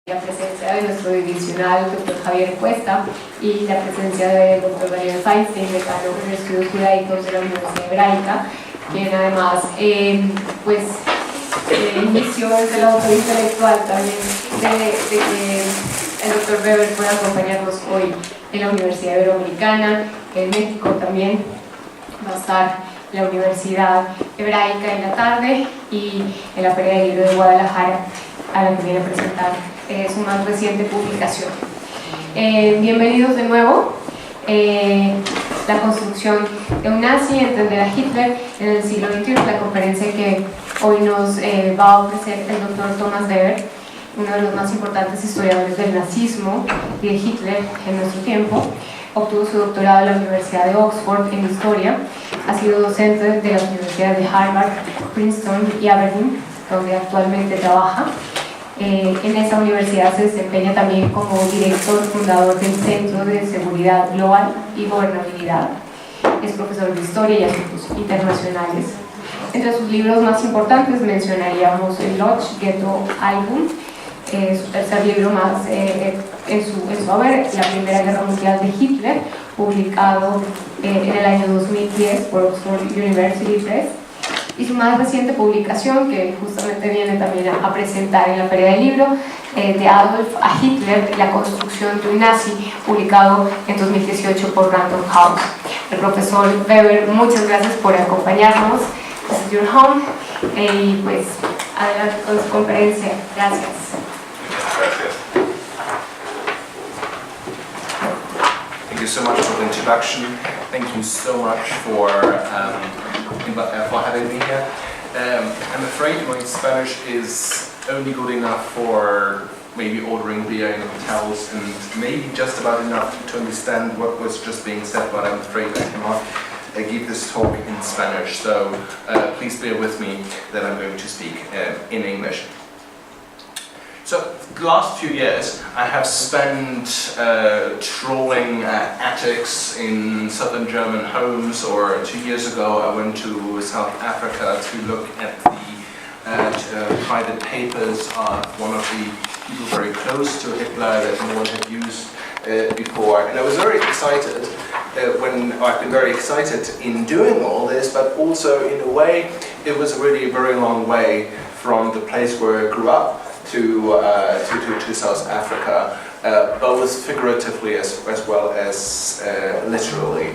La presencia de nuestro divisional Dr. Javier Cuesta y la presencia del Dr. Daniel Feinstein, decano de Estudios Judaicos de la Universidad Hebraica, quien además inició desde la autor intelectual también de que el Dr. Weber pueda acompañarnos hoy en la Universidad Iberoamericana. En México también va a estar la Universidad Hebraica en la tarde y en la Feria del Libro de Guadalajara, a la que viene a presentar su más reciente publicación. Bienvenidos de nuevo. La construcción de un nazi, entender a Hitler en el siglo XXI, la conferencia que hoy nos va a ofrecer el doctor Thomas Weber, uno de los más importantes historiadores del nazismo y de Hitler en nuestro tiempo. Obtuvo su doctorado en la Universidad de Oxford en Historia, ha sido docente de las universidades de Harvard, Princeton y Aberdeen, donde actualmente trabaja. En esa universidad se desempeña también como director fundador del Centro de Seguridad Global y Gobernabilidad. Es profesor de Historia y Asuntos Internacionales. Entre sus libros más importantes mencionaríamos el Lodge Ghetto Album, su tercer libro más en su haber, La Primera Guerra Mundial de Hitler, publicado en el año 2010 por Oxford University Press, y su más reciente publicación, que justamente viene también a presentar en la Feria del Libro, de Adolf a Hitler, La construcción de un nazi, publicado en 2018 por Random House. El profesor Weber, muchas gracias por acompañarnos. This is your home. Y pues, adelante con su conferencia. Gracias. Gracias. Thank you so much for the introduction. Thank you so much for having me here. I'm afraid my Spanish is only good enough for maybe ordering beer in hotels and maybe just about enough to understand what was just being said, but I'm afraid I cannot give this talk in Spanish, so please bear with me that I'm going to speak in English. So, the last few years I have spent trawling attics in southern German homes, or 2 years ago I went to South Africa to look at the private papers of one of the people very close to Hitler that no one had used before. And I was very excited I've been very excited in doing all this, but also in a way it was really a very long way from the place where I grew up to South Africa, both figuratively as well as literally.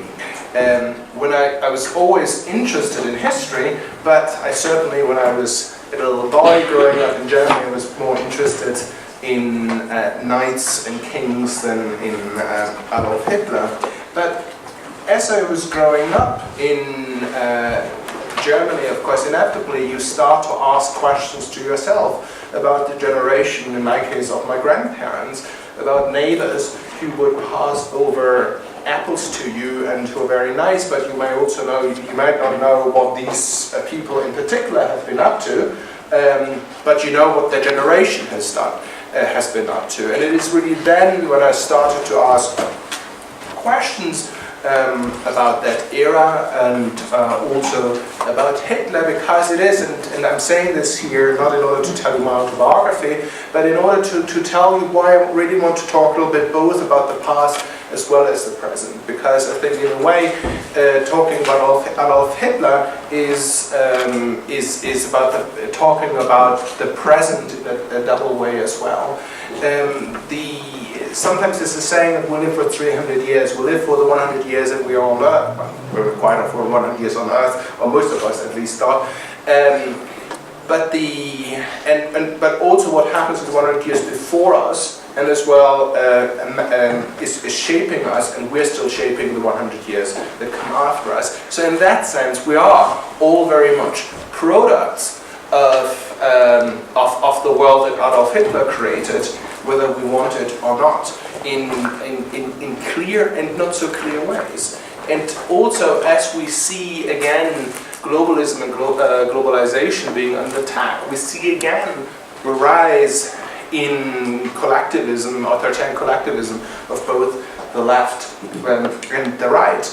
When I was always interested in history, but I certainly, when I was a little boy growing up in Germany, I was more interested in knights and kings than in Adolf Hitler. But as I was growing up in Germany, of course, inevitably you start to ask questions to yourself about the generation, in my case, of my grandparents, about neighbors who would pass over apples to you and who are very nice, but you may also know, you might not know what these people in particular have been up to, but you know what their generation has been up to. And it is really then when I started to ask questions about that era and also about Hitler, because it is, and I'm saying this here not in order to tell you my autobiography, but in order to tell you why I really want to talk a little bit both about the past as well as the present, because I think in a way talking about Adolf Hitler is about talking about the present in a double way as well. Sometimes it's a saying that we live for 300 years, we live for the 100 years that we are on Earth. We're required for 100 years on Earth, or most of us at least are. But also what happens in the 100 years before us, and as well is shaping us, and we're still shaping the 100 years that come after us. So in that sense, we are all very much products of the world that Adolf Hitler created, whether we want it or not, in clear and not so clear ways. And also, as we see again globalism and globalization being under attack, we see again a rise in collectivism, authoritarian collectivism of both the left and the right.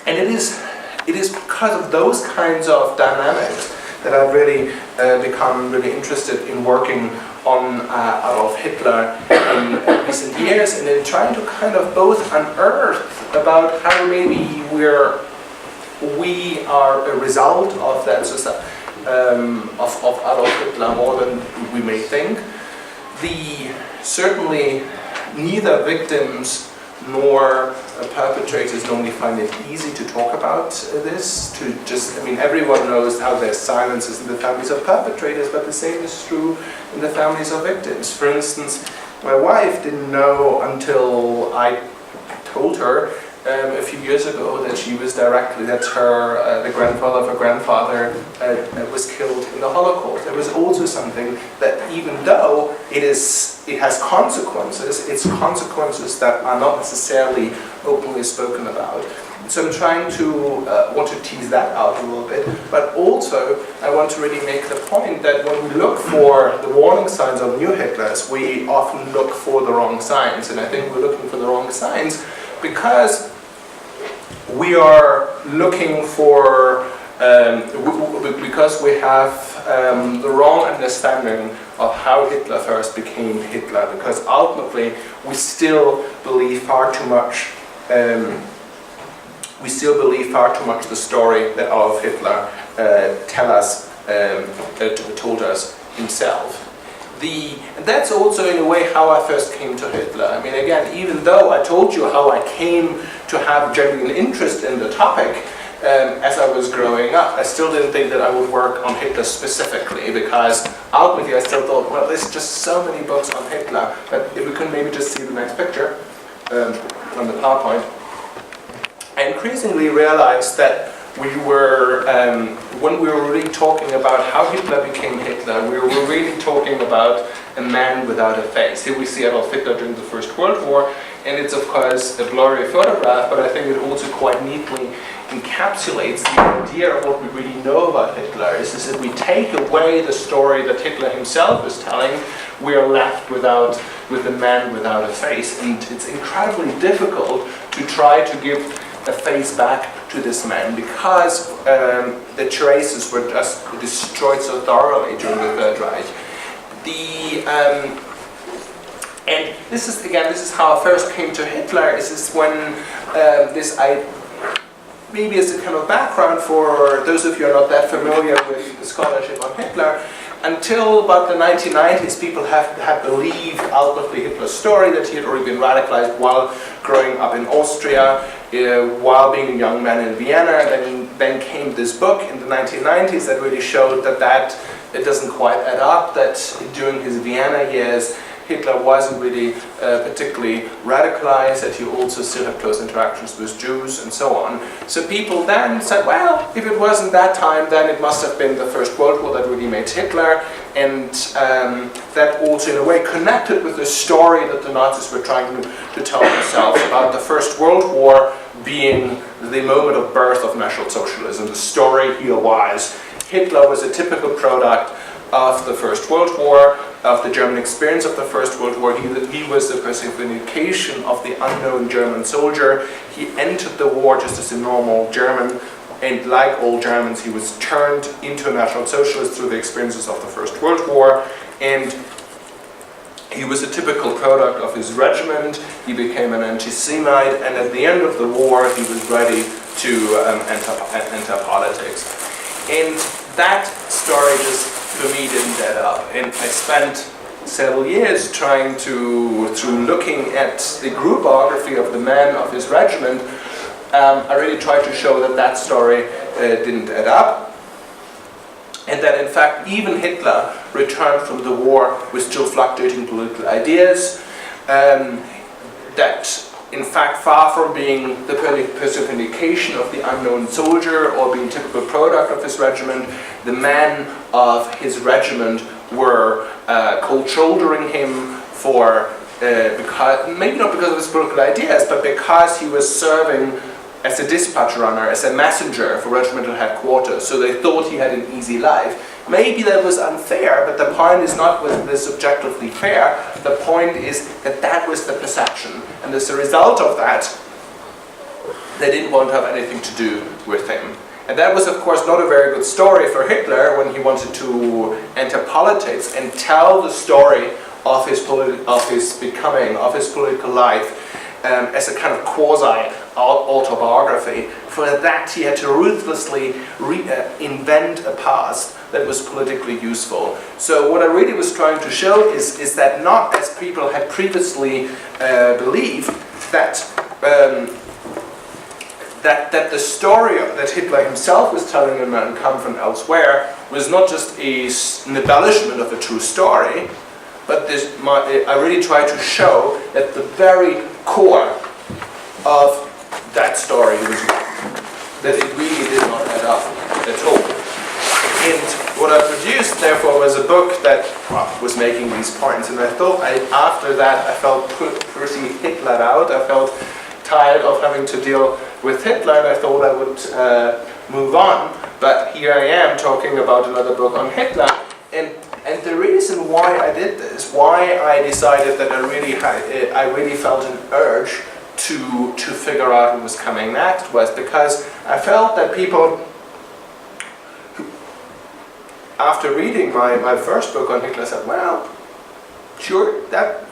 And it is because of those kinds of dynamics that I've really become really interested in working on Adolf Hitler in recent years, and in trying to kind of both unearth about how maybe we are a result of that society, of Adolf Hitler more than we may think. Certainly neither victims nor perpetrators normally find it easy to talk about this, everyone knows how there's silences in the families of perpetrators, but the same is true in the families of victims. For instance, my wife didn't know until I told her a few years ago that the grandfather of her grandfather was killed in the Holocaust. There was also something that, even though it has consequences, it's consequences that are not necessarily openly spoken about. So I'm trying to want to tease that out a little bit, but also I want to really make the point that when we look for the warning signs of new Hitlers, we often look for the wrong signs, and I think we're looking for the wrong signs because we are looking for, because we have the wrong understanding of how Hitler first became Hitler, because ultimately we still believe far too much the story that Adolf Hitler told us himself. That's also in a way how I first came to Hitler. I mean, again, even though I told you how I came to have genuine interest in the topic as I was growing up, I still didn't think that I would work on Hitler specifically, because ultimately I still thought, well, there's just so many books on Hitler. But if we can maybe just see the next picture on the PowerPoint, I increasingly realized that when we were really talking about how Hitler became Hitler, we were really talking about a man without a face. Here we see Adolf Hitler during the First World War, and it's of course a blurry photograph, but I think it also quite neatly encapsulates the idea of what we really know about Hitler. Is that we take away the story that Hitler himself is telling, we are left with a man without a face, and it's incredibly difficult to try to give a face back to this man, because the traces were just destroyed so thoroughly during the Third Reich. And this is how I first came to Hitler. This is when maybe as a kind of background for those of you who are not that familiar with the scholarship on Hitler. Until about the 1990s, people had believed ultimately Hitler's story, that he had already been radicalized while growing up in Austria, while being a young man in Vienna. Then came this book in the 1990s that really showed that it doesn't quite add up, that during his Vienna years, Hitler wasn't really particularly radicalized, that he also still had close interactions with Jews and so on. So people then said, well, if it wasn't that time, then it must have been the First World War that really made Hitler, and that also in a way connected with the story that the Nazis were trying to tell themselves about the First World War being the moment of birth of National Socialism. The story here was Hitler was a typical product of the First World War, of the German experience of the First World War. He was the personification of the unknown German soldier. He entered the war just as a normal German, and like all Germans, he was turned into a National Socialist through the experiences of the First World War, and he was a typical product of his regiment. He became an anti-Semite, and at the end of the war, he was ready to enter politics. And that story just, for me, didn't add up. And I spent several years trying through looking at the group biography of the men of his regiment, I really tried to show that story didn't add up. And that in fact, even Hitler returned from the war with still fluctuating political ideas. That in fact, far from being the personification of the unknown soldier or being typical product of his regiment, the men of his regiment were cold shouldering him for, maybe not because of his political ideas, but because he was serving as a dispatch runner, as a messenger for regimental headquarters, so they thought he had an easy life. Maybe that was unfair, but the point is not whether this objectively fair. The point is that was the perception, and as a result of that, they didn't want to have anything to do with him. And that was, of course, not a very good story for Hitler when he wanted to enter politics and tell the story of his political life as a kind of quasi-autobiography. For that, he had to ruthlessly invent a past that was politically useful. So what I really was trying to show is that not as people had previously believed, that that the story that Hitler himself was telling in Mein Kampf and elsewhere was not just an embellishment of a true story, but I really tried to show that the very core of that story was wrong, that it really did not add up at all. And what I produced, therefore, was a book that was making these points. And I thought, after that, I felt pretty Hitlered out. I felt tired of having to deal with Hitler, and I thought I would move on. But here I am talking about another book on Hitler. And the reason why I did this, why I decided that I really felt an urge to figure out what was coming next, was because I felt that people, after reading my first book on Hitler, said, well, sure, that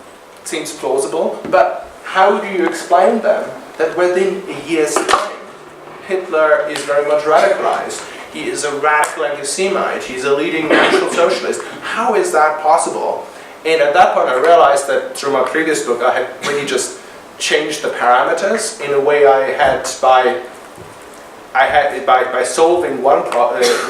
seems plausible, but how do you explain then that within a year's time, Hitler is very much radicalized? He is a radical anti-Semite, he's a leading National Socialist. How is that possible? And at that point I realized that through my previous book I had really just changed the parameters in a way I had by solving one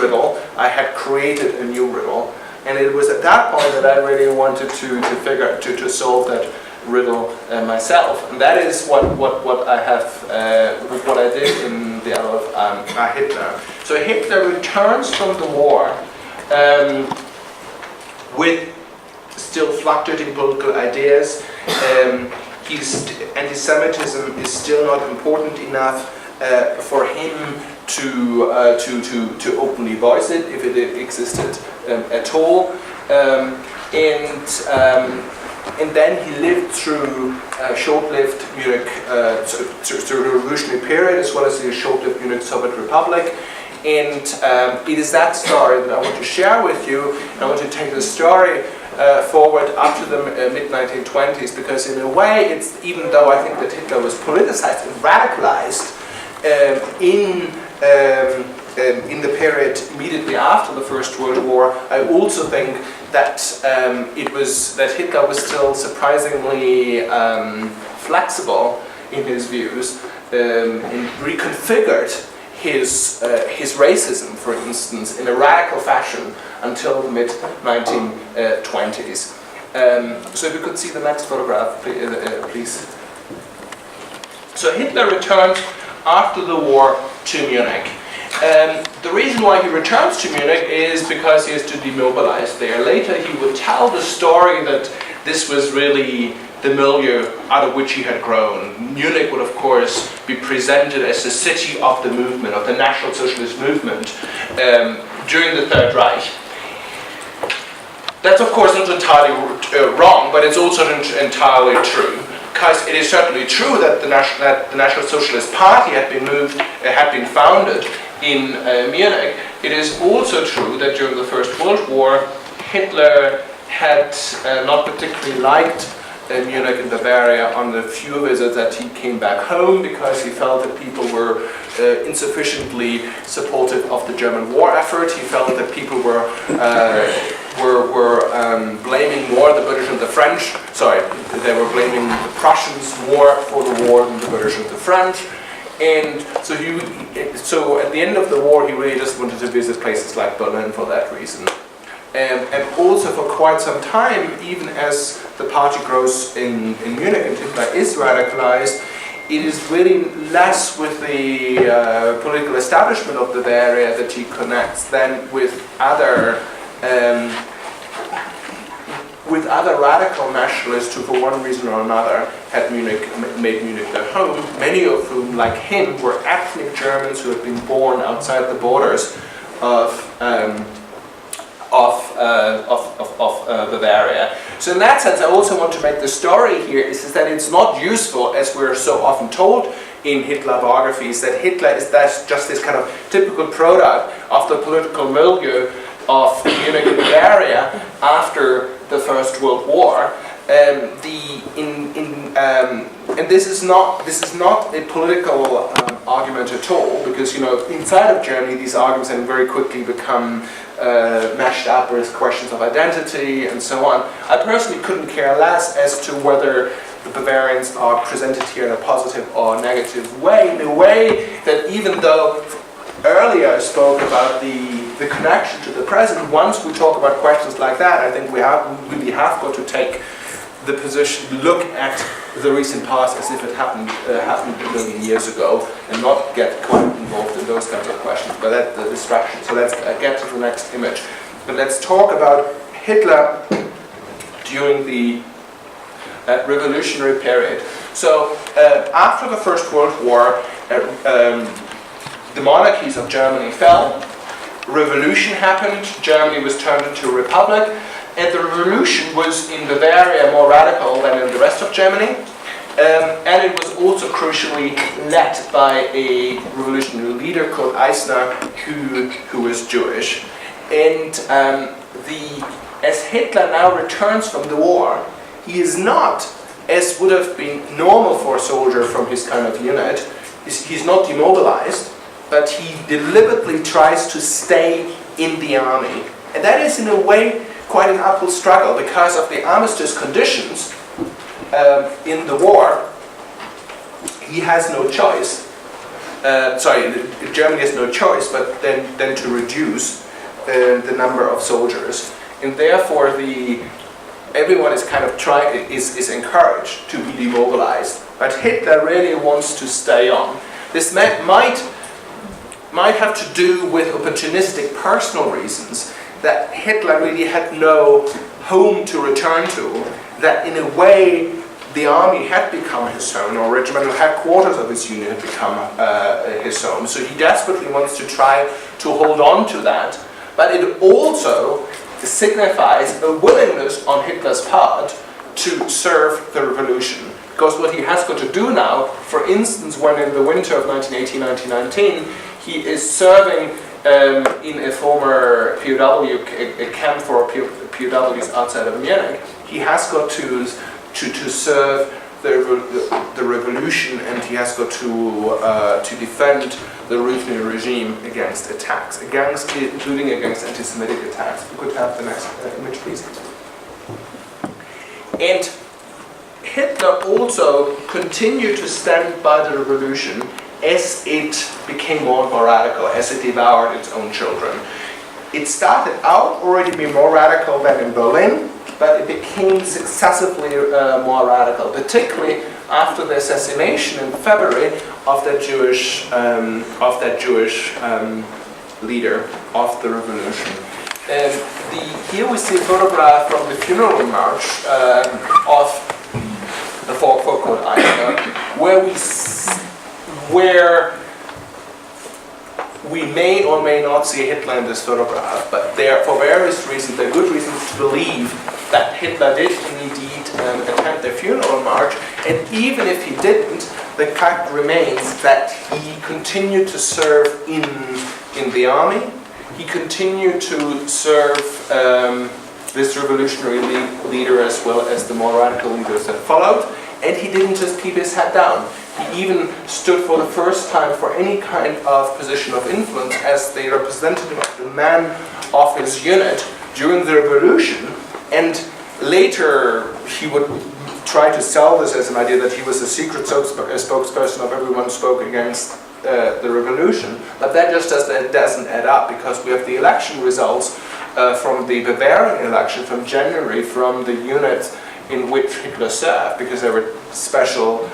riddle, I had created a new riddle. And it was at that point that I really wanted to solve that riddle myself, and that is what I did in the Annals of Hitler. So Hitler returns from the war with still fluctuating political ideas. Anti-Semitism is still not important enough for him to openly voice it, if it existed at all. And then he lived through short-lived Munich, through the revolutionary period, as well as the short-lived Munich Soviet Republic. And it is that story that I want to share with you. And I want to take the story forward up to the mid-1920s, because in a way, it's, even though I think that Hitler was politicized and radicalized in the period immediately after the First World War, I also think that Hitler was still surprisingly flexible in his views, and reconfigured his racism, for instance, in a radical fashion until the mid-1920s. So if you could see the next photograph, please. So Hitler returned after the war to Munich. The reason why he returns to Munich is because he has to demobilize there. Later he would tell the story that this was really the milieu out of which he had grown. Munich would, of course, be presented as the city of the movement, of the National Socialist movement during the Third Reich. That's, of course, not entirely wrong, but it's also entirely true. Because it is certainly true that the National Socialist Party had been founded in Munich. It is also true that during the First World War, Hitler had not particularly liked Munich and Bavaria on the few visits that he came back home, because he felt that people were insufficiently supportive of the German war effort. He felt that people were blaming more the British and the French. Sorry, they were blaming the Prussians more for the war than the British and the French. And so at the end of the war, he really just wanted to visit places like Berlin for that reason. And also for quite some time, even as the party grows in Munich and Hitler is radicalized, it is really less with the political establishment of the Bavaria that he connects than with other radical nationalists who, for one reason or another, had made Munich their home. Many of whom, like him, were ethnic Germans who had been born outside the borders of Bavaria. So in that sense, I also want to make the story here is that it's not useful, as we're so often told, in Hitler biographies, that Hitler is just this kind of typical product of the political milieu of Munich and Bavaria after the First World War. And this is not a political argument at all, because inside of Germany these arguments have very quickly become mashed up with questions of identity and so on. I personally couldn't care less as to whether the Bavarians are presented here in a positive or negative way, in a way that even though earlier I spoke about the connection to the present, once we talk about questions like that, I think we really have got to take the position, look at the recent past as if it happened a million years ago, and not get quite involved in those kinds of questions, but that's the distraction. So let's get to the next image. But let's talk about Hitler during the revolutionary period. So after the First World War, the monarchies of Germany fell, revolution happened, Germany was turned into a republic, and the revolution was in Bavaria more radical than in the rest of Germany, and it was also crucially led by a revolutionary leader called Eisner, who was Jewish. And as Hitler now returns from the war, he is not, as would have been normal for a soldier from his kind of unit, he's not demobilized, but he deliberately tries to stay in the army. And that is in a way quite an uphill struggle, because of the armistice conditions in the war. He has no choice. Germany has no choice but then to reduce the number of soldiers, and therefore everyone is kind of is encouraged to be demobilized. But Hitler really wants to stay on. This might have to do with opportunistic personal reasons, that Hitler really had no home to return to, that in a way the army had become his home, or regimental headquarters of his unit had become his home. So he desperately wants to try to hold on to that. But it also signifies a willingness on Hitler's part to serve the revolution. Because what he has got to do now, for instance, when in the winter of 1918-1919, he is serving in a former POW, a camp for POWs outside of Munich, he has got to serve the revolution, and he has got to defend the revolutionary regime against attacks, including against anti-Semitic attacks. If we could have the next image, please. And Hitler also continued to stand by the revolution as it became more and more radical, as it devoured its own children. It started out already being more radical than in Berlin, but it became successively more radical, particularly after the assassination in February of that Jewish leader of the revolution. Here we see a photograph from the funeral march of the Volkshochschule Eisner, where we may or may not see Hitler in this photograph, but there, for various reasons, there are good reasons to believe that Hitler did indeed attend the funeral march, and even if he didn't, the fact remains that he continued to serve in the army. He continued to serve this revolutionary leader as well as the more radical leaders that followed, and he didn't just keep his head down. He even stood for the first time for any kind of position of influence as the representative of the man of his unit during the revolution, and later he would try to sell this as an idea that he was a secret spokesperson of everyone who spoke against the revolution, but that just doesn't add up, because we have the election results from the Bavarian election from January from the unit in which Hitler served, because there were special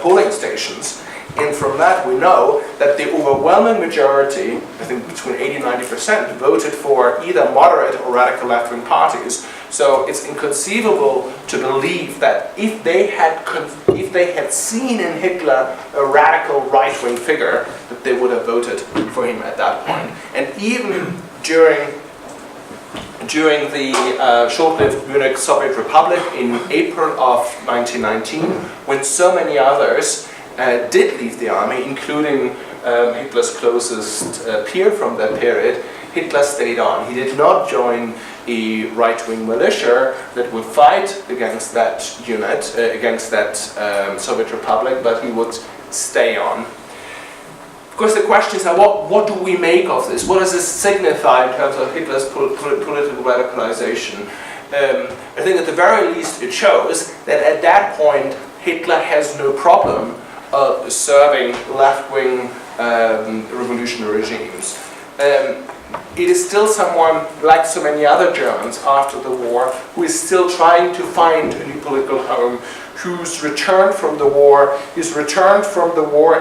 polling stations. And from that we know that the overwhelming majority, I think between 80-90%, voted for either moderate or radical left-wing parties. So it's inconceivable to believe that if they had seen in Hitler a radical right-wing figure, that they would have voted for him at that point. And even during the short-lived Munich Soviet Republic in April of 1919, when so many others did leave the army, including Hitler's closest peer from that period, Hitler stayed on. He did not join a right-wing militia that would fight against that unit, against that Soviet Republic, but he would stay on. Of course, the question is, what do we make of this? What does this signify in terms of Hitler's political radicalization? I think at the very least it shows that at that point Hitler has no problem serving left-wing revolutionary regimes. It is still someone, like so many other Germans after the war, who is still trying to find a new political home, who's returned from the war,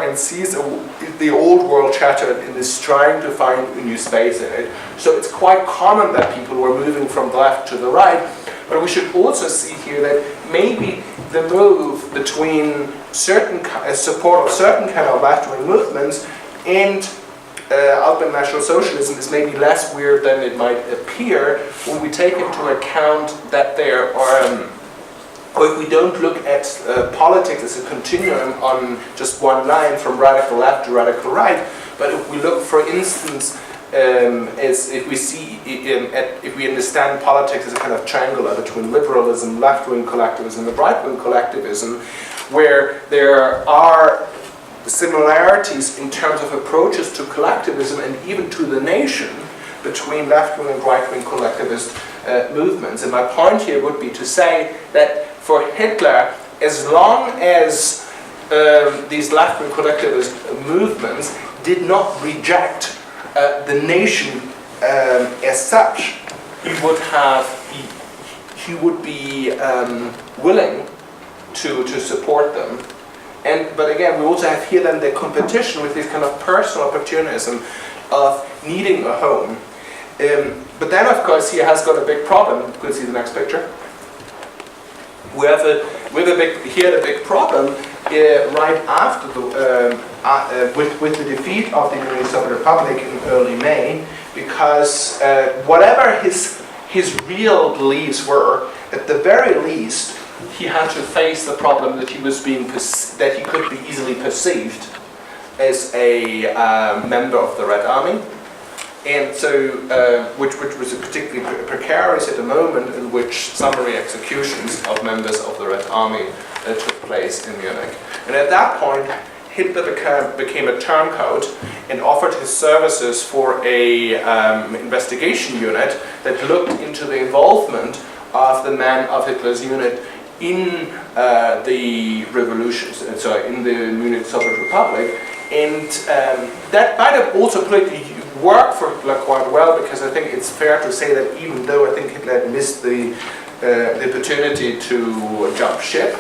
and sees the old world shattered and is trying to find a new space in it. So it's quite common that people were moving from the left to the right, but we should also see here that maybe the move between support of certain kind of left-wing movements and Alpine National Socialism is maybe less weird than it might appear when we take into account that there are, or if we don't look at politics as a continuum on just one line from radical left to radical right, but if we look, for instance, if we understand politics as a kind of triangular between liberalism, left-wing collectivism, and right-wing collectivism, where there are similarities in terms of approaches to collectivism and even to the nation between left-wing and right-wing collectivist movements. And my point here would be to say that for Hitler, as long as these left-wing collectivist movements did not reject the nation as such, he would be willing to support them. But again, we also have here then the competition with this kind of personal opportunism of needing a home. But then, of course, he has got a big problem. You can see the next picture. We have the big problem right after with the defeat of the Munich Soviet Republic in early May, because whatever his real beliefs were, at the very least, he had to face the problem that he could be easily perceived as a member of the Red Army, and so which was particularly precarious at the moment in which summary executions of members of the Red Army took place in Munich. And at that point, Hitler became a turncoat and offered his services for a investigation unit that looked into the involvement of the men of Hitler's unit in the revolutions, so in the Munich Soviet Republic, and that might have also politically worked for Hitler quite well, because I think it's fair to say that even though I think Hitler had missed the opportunity to jump ship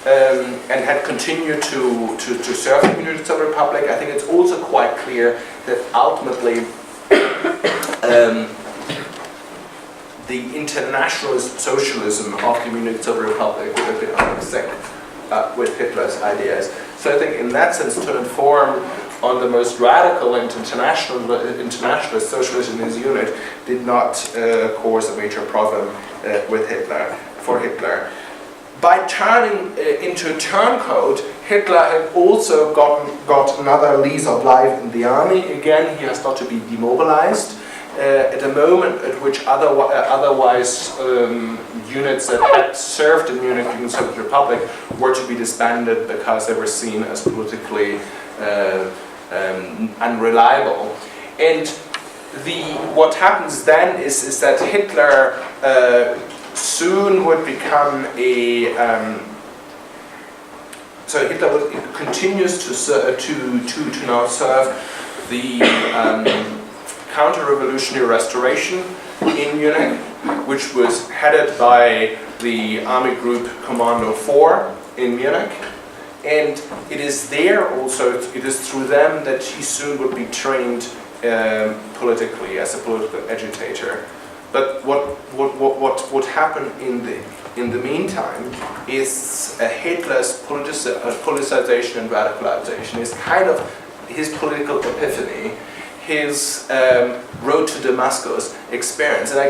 and had continued to serve the Munich Soviet Republic, I think it's also quite clear that ultimately the internationalist socialism of the Munich Soviet Republic would have been out of sync with Hitler's ideas. So I think in that sense, to inform on the most radical and internationalist socialist in his unit did not cause a major problem for Hitler. By turning into a turncoat, Hitler had also got another lease of life in the army. Again, he has not to be demobilized. At a moment at which otherwise units that had served in Munich during the Soviet Republic were to be disbanded because they were seen as politically unreliable. And what happens then is that Hitler soon would become so Hitler continues to now serve the counter-revolutionary restoration in Munich, which was headed by the Army Group Commando 4 in Munich. And it is there also, it is through them that he soon would be trained politically as a political agitator. But what happened in the meantime is Hitler's politicization and radicalization is kind of his political epiphany, his road to Damascus experience. And I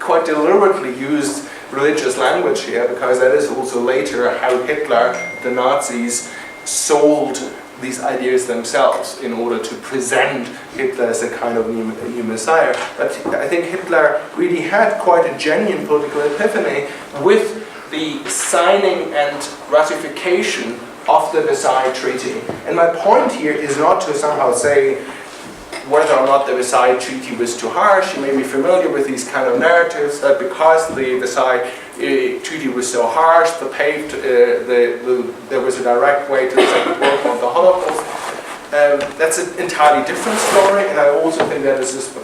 quite deliberately used religious language here, because that is also later how Hitler, the Nazis, sold these ideas themselves in order to present Hitler as a kind of new messiah. But I think Hitler really had quite a genuine political epiphany with the signing and ratification of the Versailles Treaty. And my point here is not to somehow say whether or not the Versailles Treaty was too harsh. You may be familiar with these kind of narratives that because the Versailles Treaty was so harsh, there was a direct way to the Second World War, the Holocaust. That's an entirely different story, and I also think that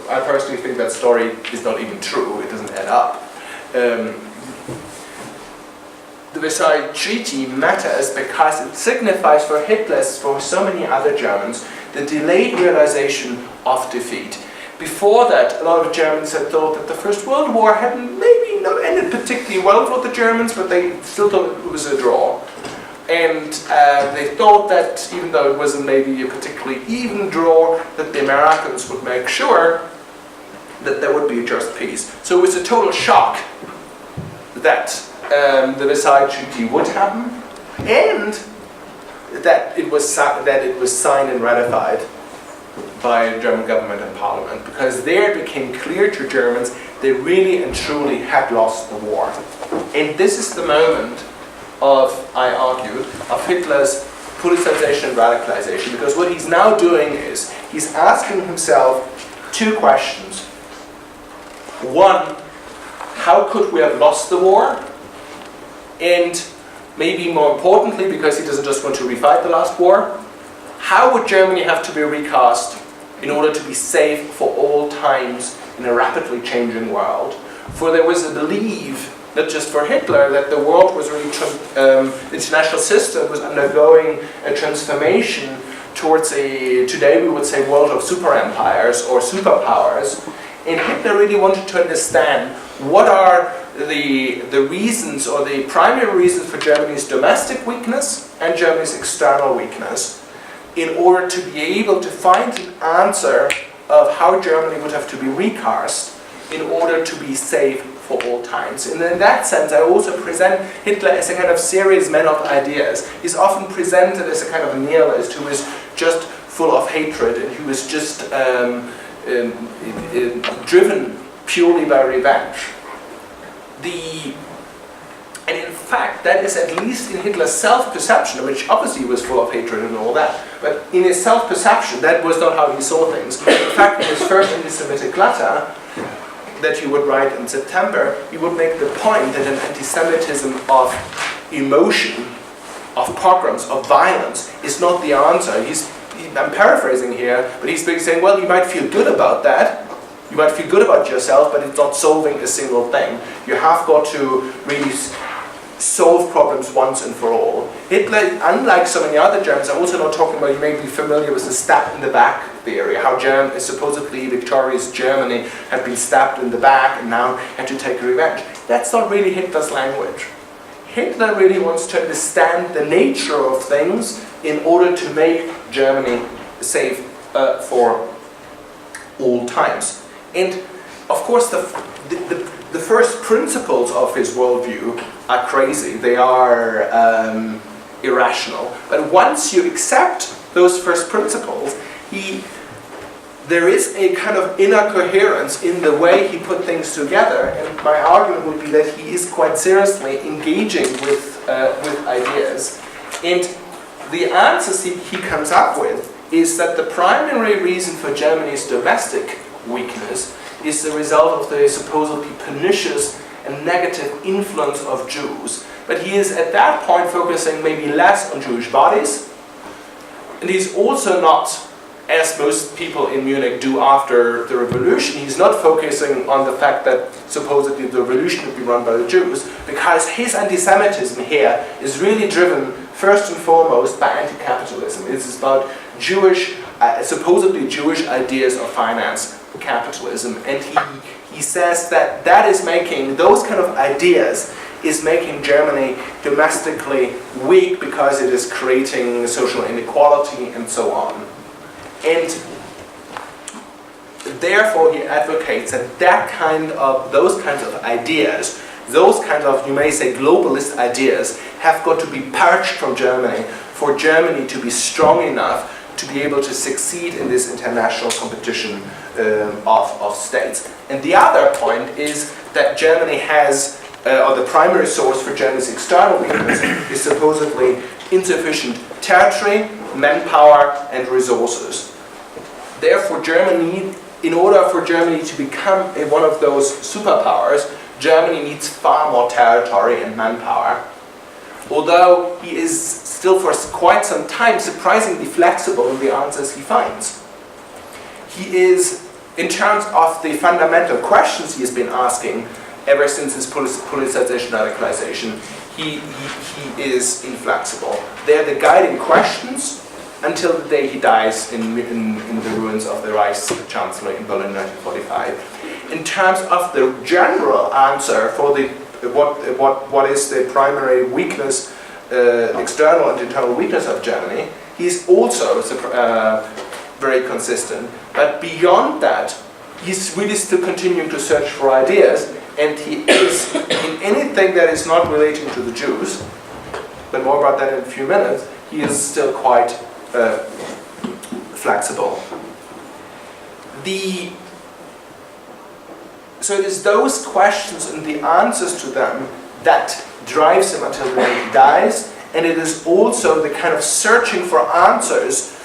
I personally think that story is not even true. It doesn't add up. The Versailles Treaty matters because it signifies for Hitler, as for so many other Germans, the delayed realization of defeat. Before that, a lot of Germans had thought that the First World War hadn't maybe not ended particularly well for the Germans, but they still thought it was a draw. And they thought that even though it wasn't maybe a particularly even draw, that the Americans would make sure that there would be a just peace. So it was a total shock that the Versailles Treaty would happen, and that it was signed and ratified by the German government and parliament, because there it became clear to Germans they really and truly had lost the war. And this is the moment of, I argue, of Hitler's politicization and radicalization, because what he's now doing is he's asking himself two questions. One, how could we have lost the war? And maybe more importantly, because he doesn't just want to refight the last war, how would Germany have to be recast in order to be safe for all times in a rapidly changing world? For there was a belief, not just for Hitler, that the world was really, the international system was undergoing a transformation towards today we would say, world of super empires or superpowers. And Hitler really wanted to understand what are the reasons or the primary reasons for Germany's domestic weakness and Germany's external weakness, in order to be able to find an answer of how Germany would have to be recast in order to be safe for all times. And in that sense, I also present Hitler as a kind of serious man of ideas. He's often presented as a kind of nihilist who is just full of hatred and who is just driven purely by revenge. And in fact, that is at least in Hitler's self-perception, which obviously was full of hatred and all that, but in his self-perception, that was not how he saw things. In fact, in his first anti-Semitic letter that he would write in September, he would make the point that an anti-Semitism of emotion, of pogroms, of violence, is not the answer. I'm paraphrasing here, but he's basically saying, well, you might feel good about that, you might feel good about yourself, but it's not solving a single thing. You have got to really solve problems once and for all. Hitler, unlike so many other Germans, I'm also not talking about, you may be familiar with the stab in the back theory, how supposedly victorious Germany had been stabbed in the back and now had to take revenge. That's not really Hitler's language. Hitler really wants to understand the nature of things in order to make Germany safe for all times. And of course the first principles of his worldview are crazy, they are irrational. But once you accept those first principles, there is a kind of inner coherence in the way he put things together, and my argument would be that he is quite seriously engaging with ideas. And the answers he comes up with is that the primary reason for Germany's domestic weakness is the result of the supposedly pernicious and negative influence of Jews. But he is at that point focusing maybe less on Jewish bodies, and he's also not, as most people in Munich do after the revolution, he's not focusing on the fact that supposedly the revolution would be run by the Jews, because his anti-Semitism here is really driven first and foremost by anti-capitalism. It's about Jewish, supposedly Jewish ideas of finance capitalism, and he says that is making, those kind of ideas is making Germany domestically weak because it is creating social inequality and so on. And therefore he advocates that those kinds of ideas, those kinds of, you may say, globalist ideas, have got to be purged from Germany for Germany to be strong enough to be able to succeed in this international competition of states. And the other point is that Germany has, or the primary source for Germany's external weakness is supposedly insufficient territory, manpower, and resources. Therefore, Germany, in order for Germany to become one of those superpowers, Germany needs far more territory and manpower. Although he is still for quite some time surprisingly flexible in the answers he finds. He is, in terms of the fundamental questions he has been asking ever since his politicization, radicalization, he is inflexible. They are the guiding questions until the day he dies in the ruins of the Reichschancellor in Berlin 1945. In terms of the general answer for the what is the primary weakness, external and internal weakness of Germany, he's also very consistent. But beyond that, he's really still continuing to search for ideas, and he is, in anything that is not relating to the Jews, but more about that in a few minutes, he is still quite flexible. So it is those questions and the answers to them that drives him until the day he dies, and it is also the kind of searching for answers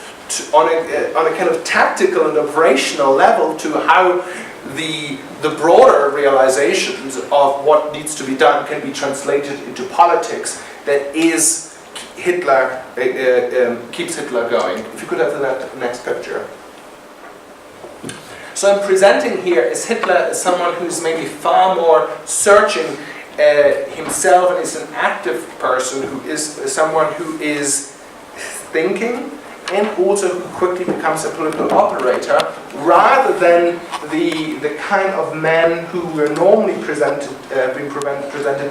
on a kind of tactical and operational level to how the broader realizations of what needs to be done can be translated into politics that is Hitler, keeps Hitler going. If you could have the next picture. So I'm presenting here as Hitler as someone who's maybe far more searching himself and is an active person, who is someone who is thinking and also who quickly becomes a political operator, rather than the kind of man who we're normally presented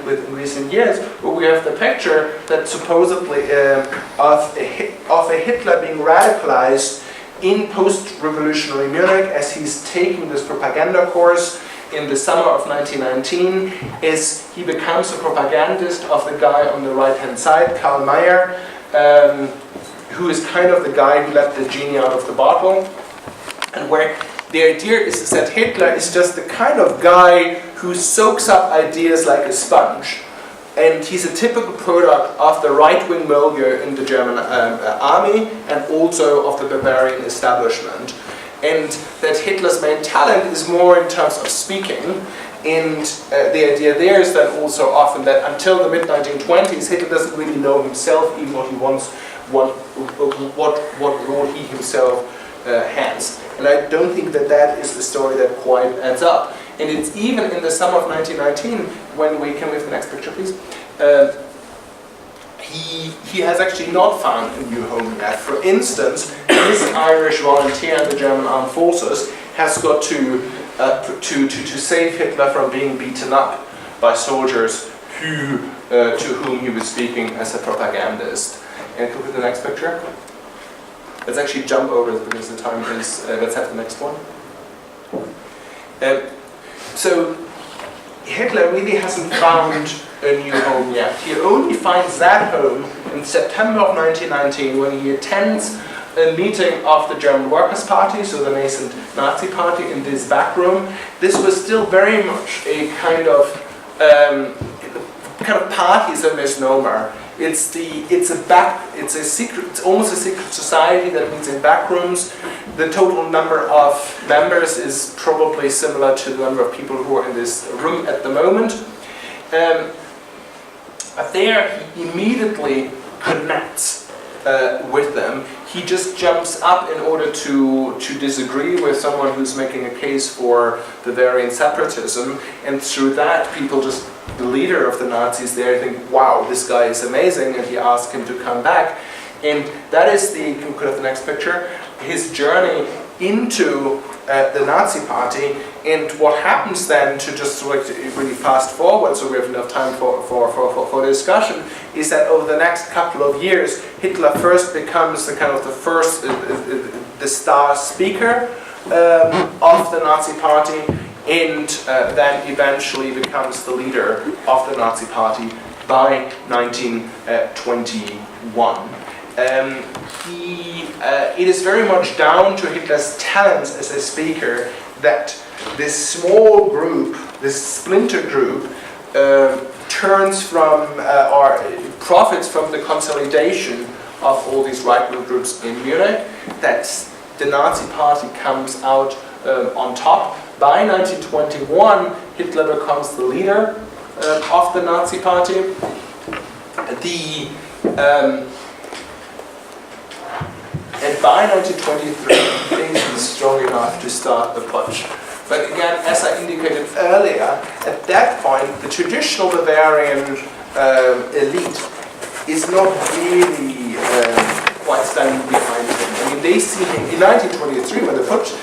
with in recent years, where we have the picture that supposedly of a Hitler being radicalized in post-revolutionary Munich as he's taking this propaganda course in the summer of 1919, is he becomes a propagandist of the guy on the right-hand side, Karl Mayr, who is kind of the guy who let the genie out of the bottle, and where the idea is that Hitler is just the kind of guy who soaks up ideas like a sponge. And he's a typical product of the right-wing milieu in the German army and also of the Bavarian establishment. And that Hitler's main talent is more in terms of speaking. And the idea there is that also often that until the mid-1920s, Hitler doesn't really know himself even what he wants, what role he himself has. And I don't think that that is the story that quite adds up. And it's even in the summer of 1919, when we can have the next picture, please. He has actually not found a new home yet. For instance, his Irish volunteer in the German armed forces has got to save Hitler from being beaten up by soldiers to whom he was speaking as a propagandist. And look at the next picture. Let's actually jump over it because the time is. Let's have the next one. So Hitler really hasn't found a new home yet. He only finds that home in September of 1919 when he attends a meeting of the German Workers' Party, so the nascent Nazi party, in this back room. This was still very much a kind of party is a misnomer. It's almost a secret society that meets in back rooms. The total number of members is probably similar to the number of people who are in this room at the moment. But there he immediately connects with them. He just jumps up in order to disagree with someone who's making a case for Bavarian separatism, and through that people just, the leader of the Nazis there, think, wow, this guy is amazing, and he asks him to come back. And that is the, you could have the next picture, his journey into the Nazi party. And what happens then, to just really fast forward so we have enough time for discussion, is that over the next couple of years, Hitler first becomes the kind of the star speaker of the Nazi party, and then eventually becomes the leader of the Nazi party by 1921. It is very much down to Hitler's talents as a speaker that this small group, this splinter group, turns from or profits from the consolidation of all these right-wing groups in Munich, that the Nazi Party comes out on top. By 1921, Hitler becomes the leader of the Nazi Party. And by 1923, things were strong enough to start the putsch. But again, as I indicated earlier, at that point, the traditional Bavarian elite is not really quite standing behind him. I mean, they see him in 1923 when the putsch,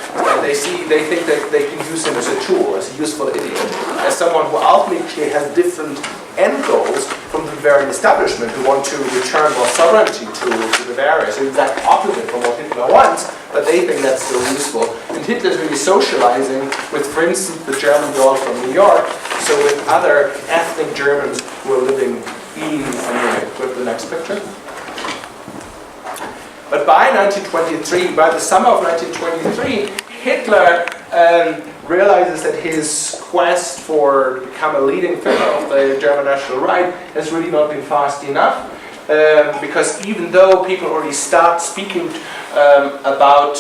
they think that they can use him as a tool, as a useful idiot, as someone who ultimately has different end goals from the Bavarian establishment, who want to return more sovereignty to Bavaria. So exact opposite from what Hitler wants, but they think that's still useful. And Hitler's really socializing with, for instance, the German girl from New York, so with other ethnic Germans who are living in Munich. Go to the next picture. But by 1923, by the summer of 1923, Hitler realizes that his quest for become a leading figure of the German national right has really not been fast enough, because even though people already start speaking about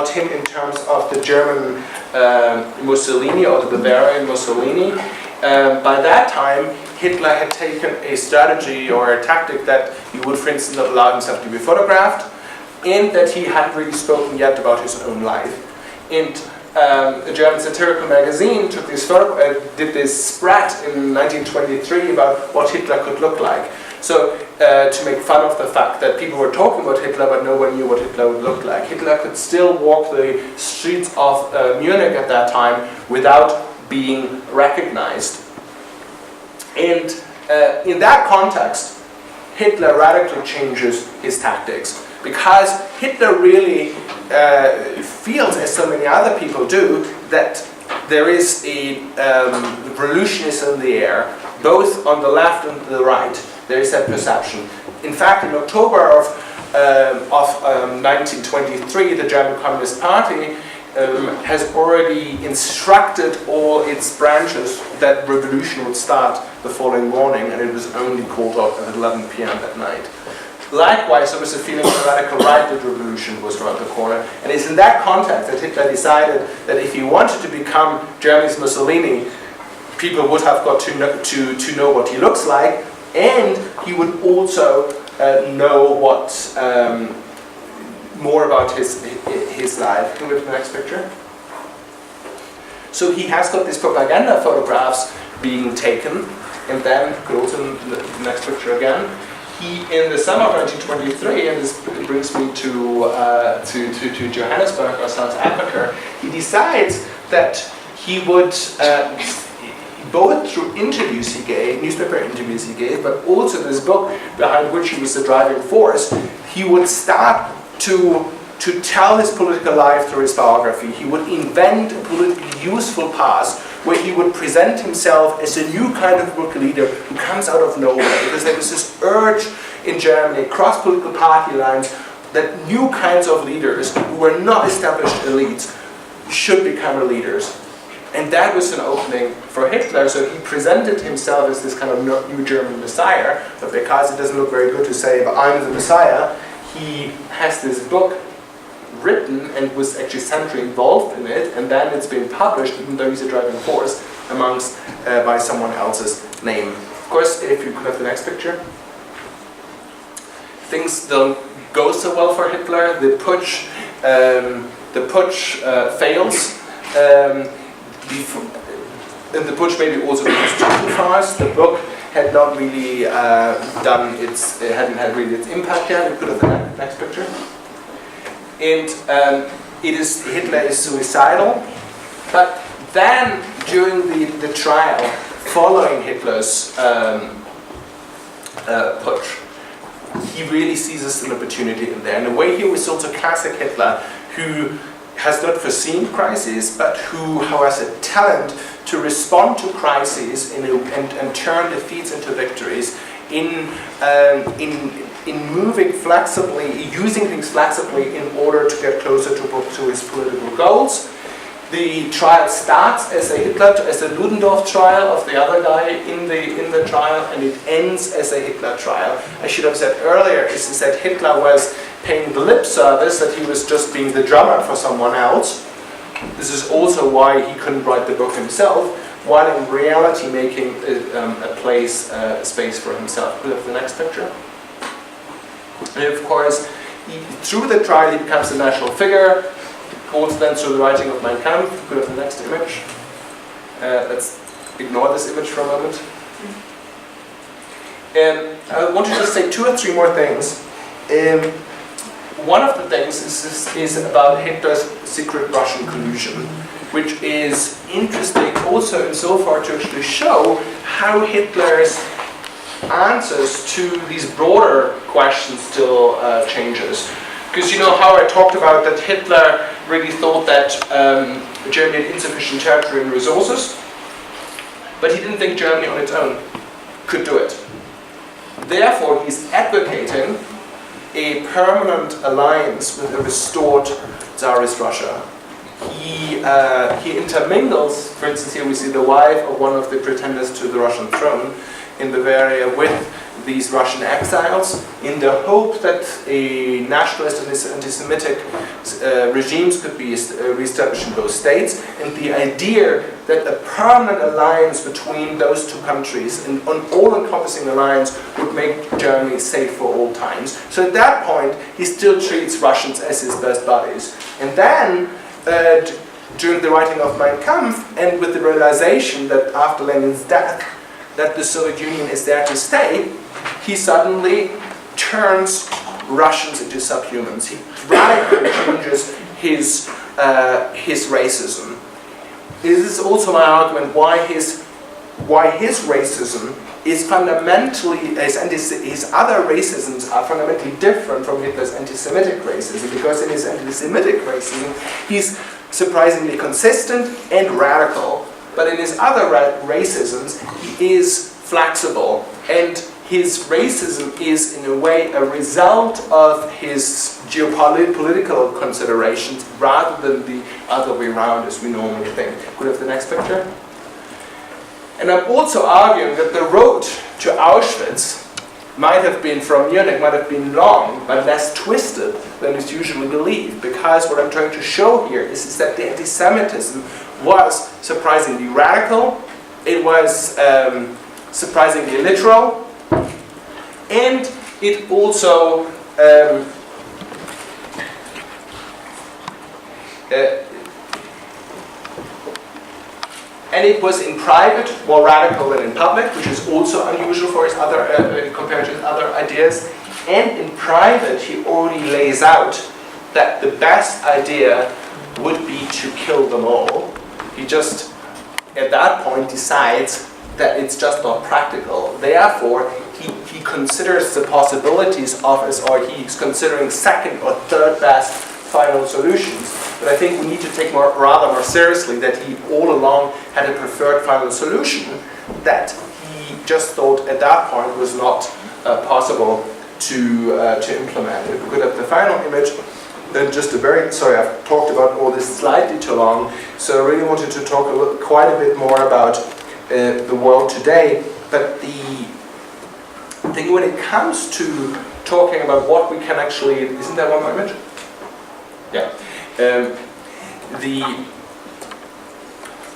him in terms of the German Mussolini or the Bavarian Mussolini, by that time Hitler had taken a strategy or a tactic that he would, for instance, not allow himself to be photographed, and that he hadn't really spoken yet about his own life. And a German satirical magazine took this did this spread in 1923 about what Hitler could look like. So to make fun of the fact that people were talking about Hitler, but no one knew what Hitler would look like. Hitler could still walk the streets of Munich at that time without being recognized. And in that context, Hitler radically changes his tactics, because Hitler really feels, as so many other people do, that there is a revolutionism in the air, both on the left and the right. There is that perception. In fact, in October of 1923, the German Communist Party has already instructed all its branches that revolution would start the following morning, and it was only called off at 11 p.m. at night. Likewise, there was a feeling on the radical right that revolution was around the corner, and it's in that context that Hitler decided that if he wanted to become Germany's Mussolini, people would have got to know what he looks like, and he would also know what more about his life. Can we go to the next picture? So he has got these propaganda photographs being taken, and then go to the next picture again. He, in the summer of 1923, and this brings me to Johannesburg or South Africa, he decides that he would, both through interviews he gave, newspaper interviews he gave, but also this book behind which he was the driving force, he would start to tell his political life through his biography. He would invent a politically useful past where he would present himself as a new kind of political leader who comes out of nowhere, because there was this urge in Germany, across political party lines, that new kinds of leaders who were not established elites should become leaders. And that was an opening for Hitler, so he presented himself as this kind of new German messiah, but because it doesn't look very good to say, but I'm the messiah, he has this book written and was actually centrally involved in it, and then it's been published, even though he's a driving force, amongst by someone else's name. Of course, if you could have the next picture. Things don't go so well for Hitler. The putsch fails. And the putsch maybe also goes too fast. The book had not really hadn't had really its impact yet. We could have the next picture. And Hitler is suicidal, but then during the trial following Hitler's putsch, he really sees an opportunity in there. And the way he was also classic Hitler, who has not foreseen crises, but who has a talent to respond to crises and turn defeats into victories in moving flexibly, using things flexibly in order to get closer to his political goals. The trial starts as a Ludendorff trial of the other guy in the trial, and it ends as a Hitler trial. I should have said earlier is that Hitler was paying the lip service, that he was just being the drummer for someone else. This is also why he couldn't write the book himself, while in reality making a space for himself. Could we have the next picture? And of course, through the trial he becomes a national figure, goes then through the writing of Mein Kampf. Could we have the next image? Let's ignore this image for a moment. I want to just say 2 or 3 more things. One of the things is about Hitler's secret Russian collusion, which is interesting also insofar to actually show how Hitler's answers to these broader questions still changes. Because you know how I talked about that Hitler really thought that Germany had insufficient territory and resources, but he didn't think Germany on its own could do it. Therefore, he's advocating a permanent alliance with a restored Tsarist Russia. He intermingles, for instance, here we see the wife of one of the pretenders to the Russian throne in Bavaria with these Russian exiles in the hope that a nationalist and anti-Semitic regimes could be reestablished in both states, and the idea that a permanent alliance between those two countries, an all-encompassing alliance, would make Germany safe for all times. So at that point, he still treats Russians as his best buddies. And then, during the writing of Mein Kampf, and with the realization that after Lenin's death, that the Soviet Union is there to stay, he suddenly turns Russians into subhumans. He radically changes his racism. This is also my argument why his racism is fundamentally, his other racisms are fundamentally different from Hitler's anti-Semitic racism, because in his anti-Semitic racism he's surprisingly consistent and radical, but in his other racisms he is flexible, and his racism is in a way a result of his geopolitical considerations rather than the other way around as we normally think. Could we have the next picture? And I'm also arguing that the road to Auschwitz might have been from Munich, might have been long, but less twisted than is usually believed, because what I'm trying to show here is that the anti-Semitism was surprisingly radical, it was surprisingly literal, and it also and it was in private more radical than in public, which is also unusual for his other compared to his other ideas. And in private, he already lays out that the best idea would be to kill them all. He just, at that point, decides that it's just not practical. Therefore, he considers the possibilities of us, or he's considering second or third best final solutions. But I think we need to take rather more seriously that he all along had a preferred final solution that he just thought at that point was not possible to implement. If we could have the final image, then just a very, sorry, I've talked about all this slightly too long, so I really wanted to talk quite a bit more about the world today. But the thing when it comes to talking about what we can actually, isn't there one more image? Yeah.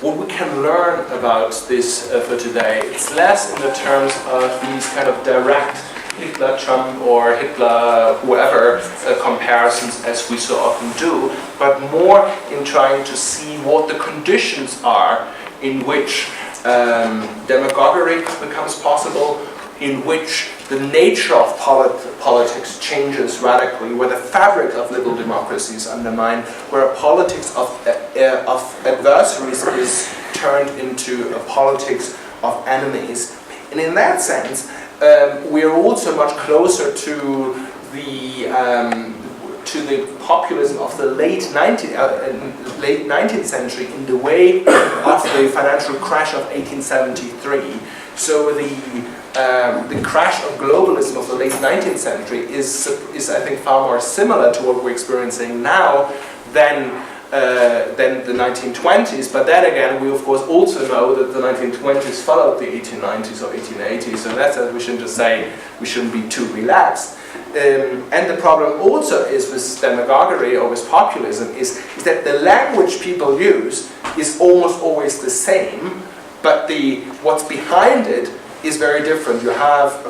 What we can learn about this for today, it's less in the terms of these kind of direct Hitler, Trump, or Hitler, whoever comparisons as we so often do, but more in trying to see what the conditions are in which demagoguery becomes possible, in which the nature of politics changes radically, where the fabric of liberal democracy is undermined, where a politics of adversaries is turned into a politics of enemies. And in that sense, we are also much closer to to the populism of the late 19th century in the wake of the financial crash of 1873. So the crash of globalism of the late 19th century is I think far more similar to what we're experiencing now than the 1920s, but then again we of course also know that the 1920s followed the 1890s or 1880s, so that's we shouldn't just say we shouldn't be too relaxed. And the problem also is with demagoguery or with populism is that the language people use is almost always the same, but what's behind it is very different. You have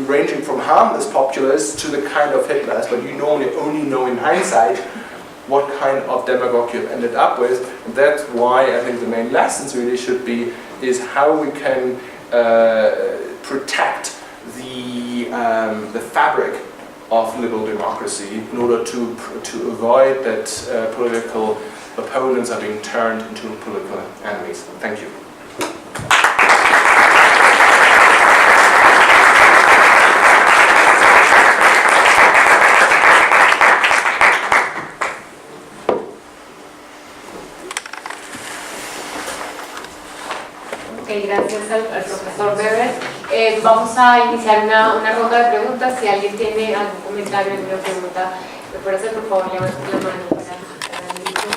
ranging from harmless populists to the kind of Hitlers, but you normally only know in hindsight what kind of demagogue you've ended up with. And that's why I think the main lessons really should be is how we can protect the fabric of liberal democracy in order to avoid that political opponents are being turned into political enemies. Thank you. Ok, gracias al profesor Weber. Vamos a iniciar una ronda de preguntas. Si alguien tiene algún comentario, alguna pregunta, ¿me puede hacer por favor levante la mano para el grupo?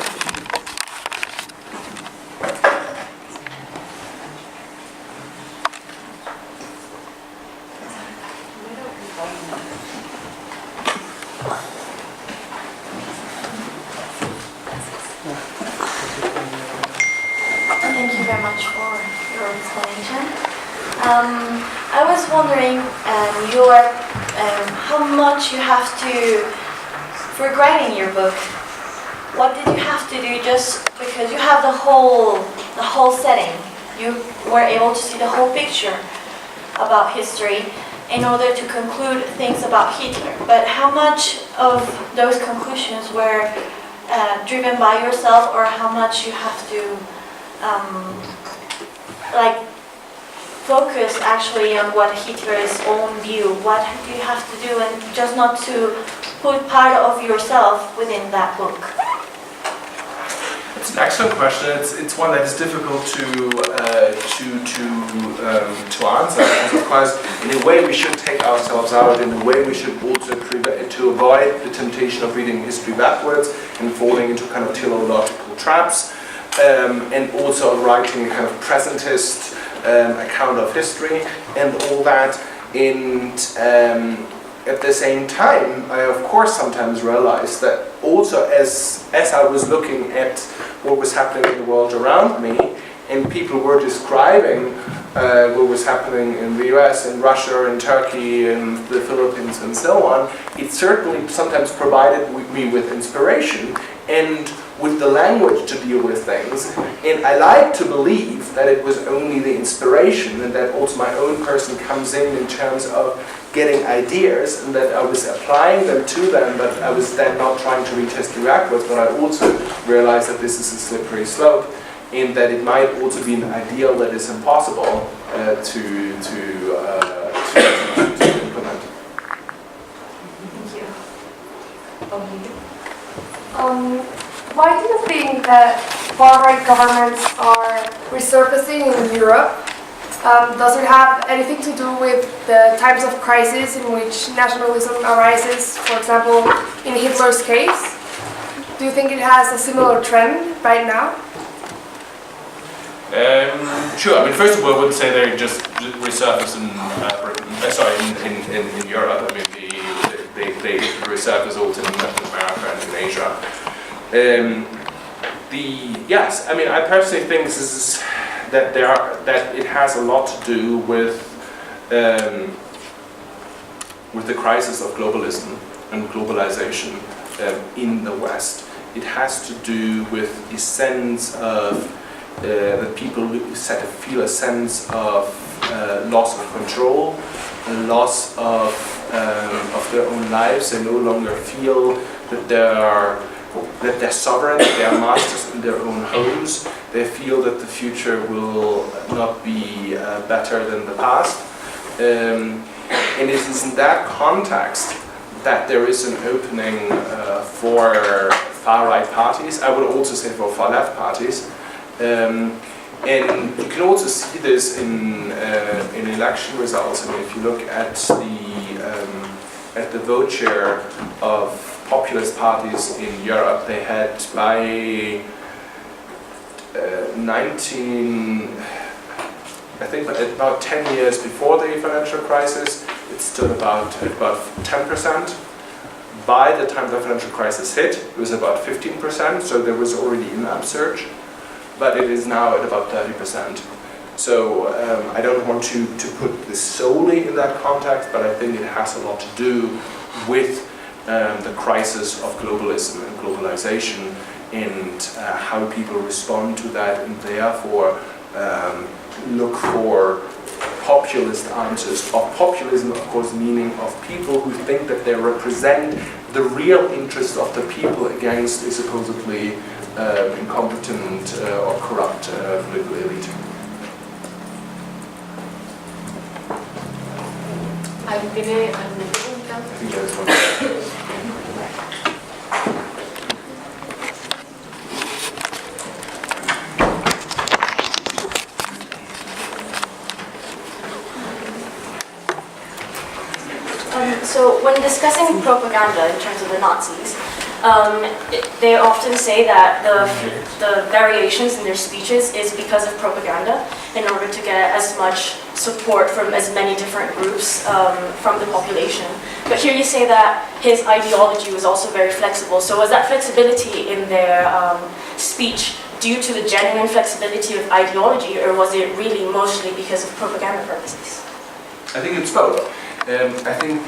Thank you very much for your explanation. I was wondering how much you have to, for writing your book, what did you have to do just because you have the whole setting? You were able to see the whole picture about history in order to conclude things about Hitler. But how much of those conclusions were driven by yourself, or how much you have to focus actually on what Hitler's own view? What do you have to do, and just not to put part of yourself within that book? It's an excellent question. It's one that is difficult to answer. Because of course, in a way, we should take ourselves out. In a way, we should also to avoid the temptation of reading history backwards and falling into kind of teleological traps. And also writing a kind of presentist account of history and all that. And at the same time, I of course sometimes realized that also as I was looking at what was happening in the world around me, and people were describing what was happening in the US, in Russia, in Turkey, in the Philippines, and so on, it certainly sometimes provided me with inspiration and with the language to deal with things. And I like to believe that it was only the inspiration and that also my own person comes in terms of getting ideas, and that I was applying them to them, but I was then not trying to read history backwards, but I also realized that this is a slippery slope, and that it might also be an ideal that is impossible to implement. Thank you. Why do you think that far-right governments are resurfacing in Europe? Does it have anything to do with the types of crisis in which nationalism arises, for example, in Hitler's case? Do you think it has a similar trend right now? Sure. I mean, first of all, I wouldn't say they just resurface in in Europe. I mean, they resurface also in Latin America and in Asia. Yes, I mean, I personally think this is that it has a lot to do with the crisis of globalism and globalization in the West. It has to do with a sense of that people feel a sense of loss of control, a loss of their own lives. They no longer feel that they're sovereign, that they are masters in their own homes. They feel that the future will not be better than the past. And it is in that context that there is an opening for far-right parties. I would also say for far-left parties. And you can also see this in election results. I mean, if you look at the vote share of populist parties in Europe, they had by I think about 10 years before the financial crisis, it stood about 10%. By the time the financial crisis hit, it was about 15%, so there was already an upsurge, but it is now at about 30%. So I don't want to put this solely in that context, but I think it has a lot to do with the crisis of globalism and globalization, and how people respond to that, and therefore look for populist answers. Of populism, of course, meaning of people who think that they represent the real interest of the people against a supposedly incompetent or corrupt political elite. ¿Alguien tiene alguna pregunta? I think that's one. So when discussing propaganda in terms of the Nazis, they often say that the variations in their speeches is because of propaganda in order to get as much support from as many different groups from the population. But here you say that his ideology was also very flexible. So was that flexibility in their speech due to the genuine flexibility of ideology, or was it really mostly because of propaganda purposes? I think it's both. I think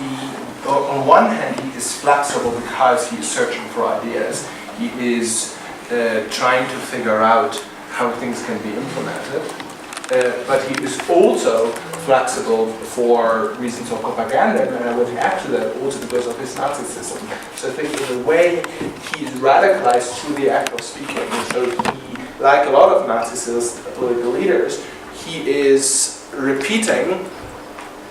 on one hand he is flexible because he is searching for ideas. He is trying to figure out how things can be implemented. But he is also flexible for reasons of propaganda, and I would add to that also because of his Nazism. So I think in a way he is radicalized through the act of speaking. So he, like a lot of Nazist political leaders, he is repeating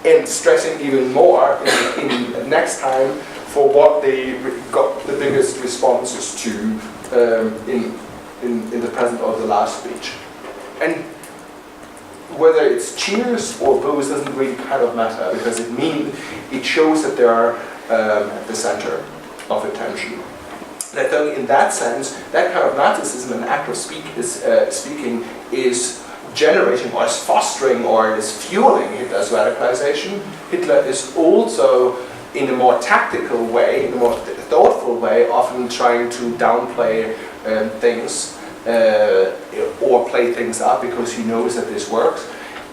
and stressing even more in next time for what they got the biggest responses to in the present or the last speech. And whether it's cheers or boos doesn't really kind of matter, because it shows that they are at the center of attention. That though in that sense, that kind of Nazism and act of speaking is generating or is fostering or is fueling Hitler's radicalization. Hitler is also, in a more tactical way, in a more thoughtful way, often trying to downplay things or play things up because he knows that this works.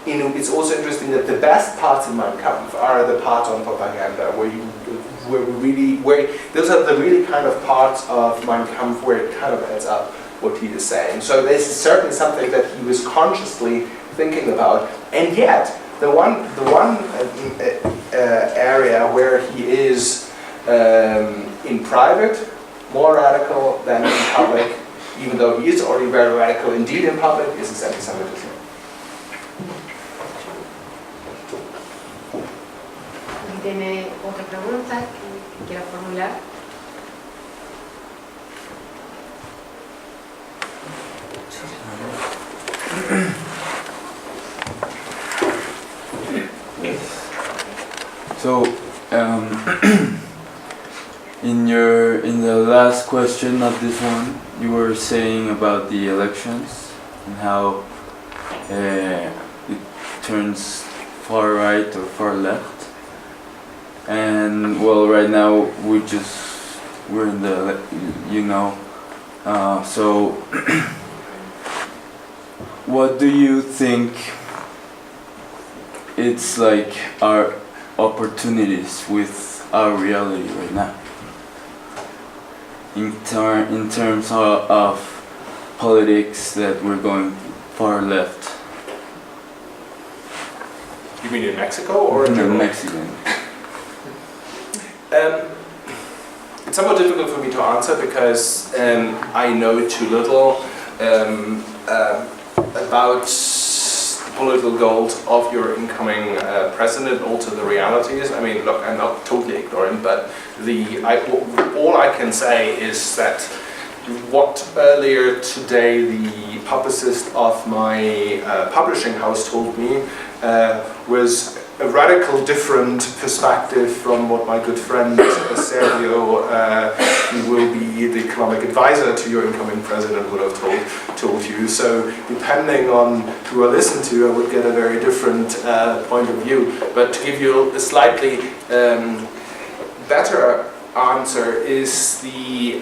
It's also interesting that the best parts in Mein Kampf are the parts on propaganda, where those are the really kind of parts of Mein Kampf where it kind of adds up what he is saying. So this is certainly something that he was consciously thinking about, and yet the one area where he is in private more radical than in public, even though he is already very radical indeed in public, is his anti-Semitism. ¿Tiene otra pregunta que quiera formular? So, in the last question, not this one, you were saying about the elections and how it turns far right or far left. And well, right now we're in the, so what do you think it's like our opportunities with our reality right now in terms of politics, that we're going far left? You mean in Mexico or in No, Mexican. It's somewhat difficult for me to answer because I know too little about political goals of your incoming president, also the realities. I mean, look, I'm not totally ignorant, but all I can say is that what earlier today the publicist of my publishing house told me was a radical different perspective from what my good friend Sergio, who will be the economic advisor to your incoming president, would have told you. So depending on who I listen to, I would get a very different point of view. But to give you a slightly better answer is the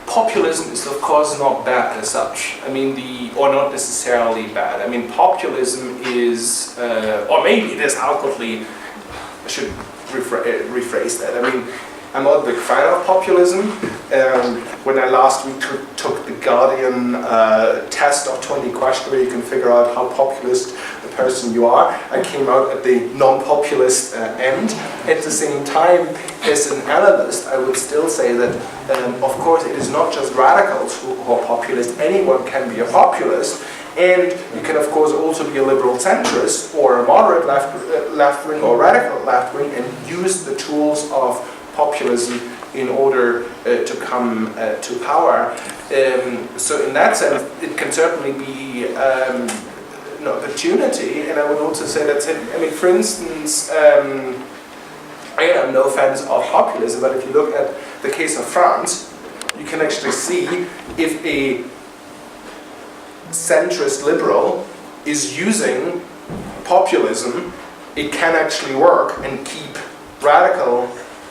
populism is of course not bad as such. I mean, or not necessarily bad. I mean, populism is, or maybe it is outwardly, I should rephrase that. I mean, I'm not a big fan of populism. When I last week took the Guardian test of 20 questions where you can figure out how populist a person you are, I came out at the non-populist end. At the same time, as an analyst, I would still say that, of course, it is not just radicals who are populist. Anyone can be a populist. And you can, of course, also be a liberal centrist or a moderate left-wing or radical left-wing and use the tools of populism in order to come to power. So in that sense, it can certainly be an opportunity. And I would also say that, I mean, for instance, I have no offense of populism, but if you look at the case of France, you can actually see if a centrist liberal is using populism, it can actually work and keep radical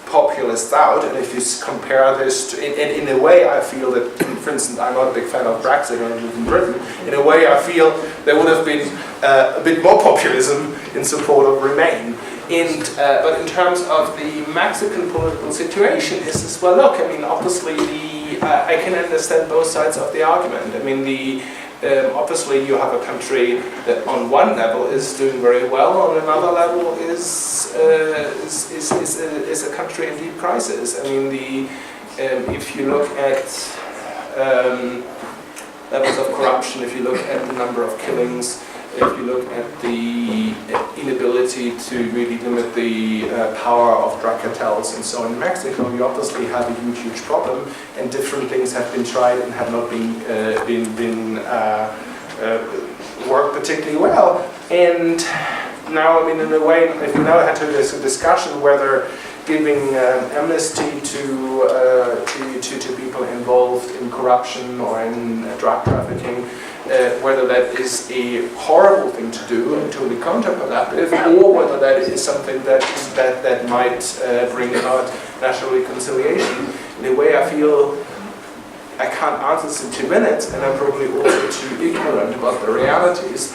populists out. And if you compare this to, in a way I feel that, for instance, I'm not a big fan of Brexit and I live in Britain, in a way I feel there would have been a bit more populism in support of Remain. But in terms of the Mexican political situation, is as well, look, I mean, obviously I can understand both sides of the argument. I mean, obviously you have a country that on one level is doing very well, on another level is a country in deep crisis. I mean, if you look at levels of corruption, if you look at the number of killings, if you look at the inability to really limit the power of drug cartels and so on in Mexico, you obviously have a huge problem, and different things have been tried and have not been worked particularly well. And now, I mean, in a way, if we now had to this discussion whether giving amnesty to people involved in corruption or in drug trafficking, whether that is a horrible thing to do and totally counterproductive, or whether that is something that might bring about national reconciliation. In a way, I feel I can't answer this in 2 minutes, and I'm probably also too ignorant about the realities.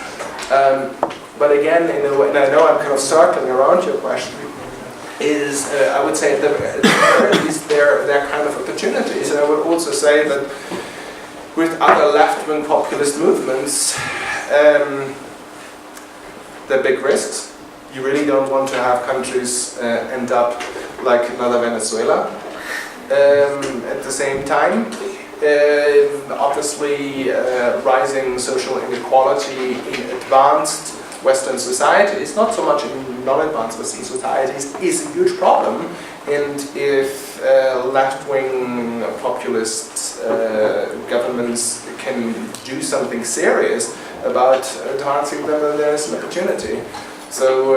But again, in a way, and I know I'm kind of circling around your question, is I would say at the very least there are kind of opportunities, and I would also say that with other left-wing populist movements, there are big risks. You really don't want to have countries end up like another Venezuela. At the same time, obviously rising social inequality in advanced Western societies, not so much in non-advanced Western societies, is a huge problem. And if left-wing populist governments can do something serious about advancing them, then there's an opportunity. So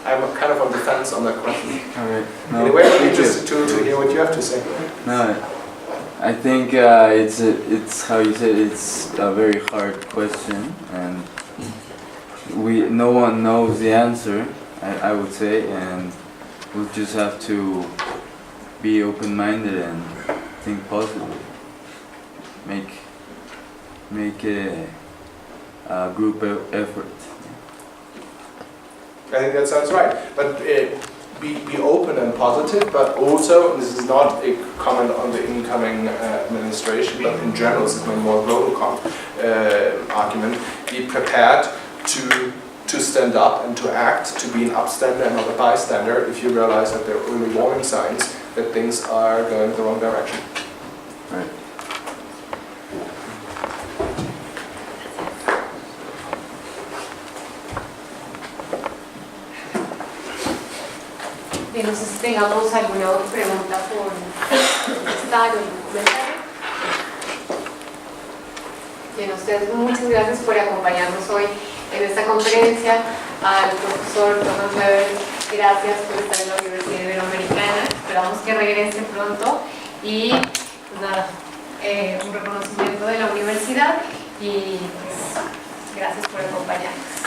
I'm kind of on the fence on that question. All right. No, anyway, I'm interested to hear what you have to say. No, I think it's how you said, it's a very hard question, and no one knows the answer, I would say, and we'll just have to be open-minded and think positively. Make a group effort. I think that sounds right. But be open and positive, but also, and this is not a comment on the incoming administration, but in general, this is my more global argument, be prepared to stand up and to act, to be an upstander and not a bystander if you realize that there are early warning signs that things are going the wrong direction. Right. no sé si tengamos alguna otra pregunta por contestar o algún comentario. Bien, ustedes, muchas gracias por acompañarnos hoy en esta conferencia. Al profesor Thomas Weber, gracias por estar en la Universidad Iberoamericana. Esperamos que regrese pronto y pues nada, un reconocimiento de la universidad y pues, gracias por acompañarnos.